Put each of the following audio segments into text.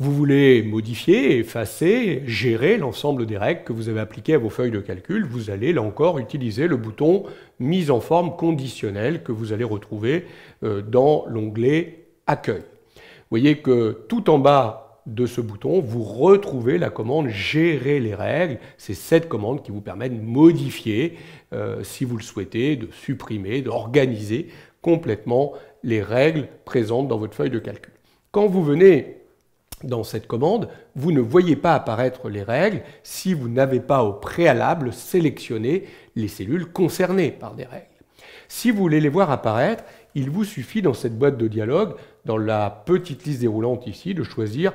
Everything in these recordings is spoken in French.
Vous voulez modifier, effacer, gérer l'ensemble des règles que vous avez appliquées à vos feuilles de calcul. Vous allez là encore utiliser le bouton Mise en forme conditionnelle que vous allez retrouver dans l'onglet Accueil. Vous voyez que tout en bas de ce bouton, vous retrouvez la commande Gérer les règles. C'est cette commande qui vous permet de modifier, si vous le souhaitez, de supprimer, d'organiser complètement les règles présentes dans votre feuille de calcul. Quand vous venez dans cette commande, vous ne voyez pas apparaître les règles si vous n'avez pas au préalable sélectionné les cellules concernées par des règles. Si vous voulez les voir apparaître, il vous suffit dans cette boîte de dialogue, dans la petite liste déroulante ici, de choisir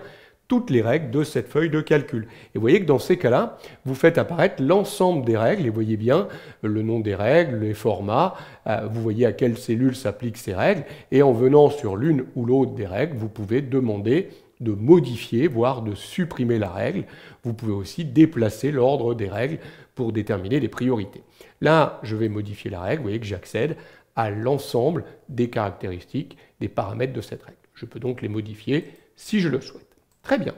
toutes les règles de cette feuille de calcul. Et vous voyez que dans ces cas-là, vous faites apparaître l'ensemble des règles, et vous voyez bien le nom des règles, les formats, vous voyez à quelle cellule s'appliquent ces règles, et en venant sur l'une ou l'autre des règles, vous pouvez demander de modifier, voire de supprimer la règle. Vous pouvez aussi déplacer l'ordre des règles pour déterminer les priorités. Là, je vais modifier la règle, vous voyez que j'accède à l'ensemble des caractéristiques, des paramètres de cette règle. Je peux donc les modifier si je le souhaite. Très bien.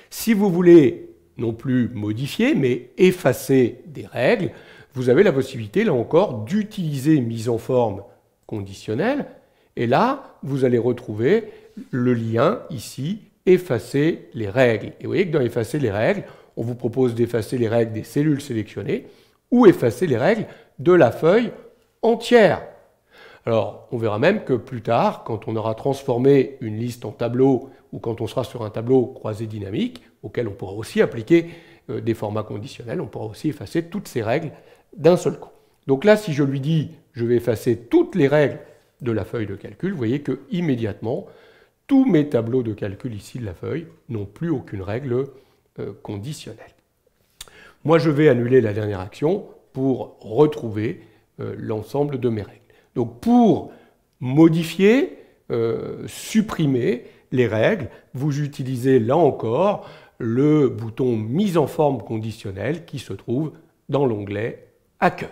Si vous voulez non plus modifier, mais effacer des règles, vous avez la possibilité, là encore, d'utiliser mise en forme conditionnelle. Et là, vous allez retrouver le lien ici, effacer les règles. Et vous voyez que dans effacer les règles, on vous propose d'effacer les règles des cellules sélectionnées ou effacer les règles de la feuille entière. Alors, on verra même que plus tard, quand on aura transformé une liste en tableau ou quand on sera sur un tableau croisé dynamique, auquel on pourra aussi appliquer des formats conditionnels, on pourra aussi effacer toutes ces règles d'un seul coup. Donc là, si je lui dis je vais effacer toutes les règles de la feuille de calcul, vous voyez que immédiatement, tous mes tableaux de calcul ici de la feuille n'ont plus aucune règle conditionnelle. Moi, je vais annuler la dernière action pour retrouver l'ensemble de mes règles. Donc, pour modifier, supprimer les règles, vous utilisez là encore le bouton Mise en forme conditionnelle qui se trouve dans l'onglet Accueil.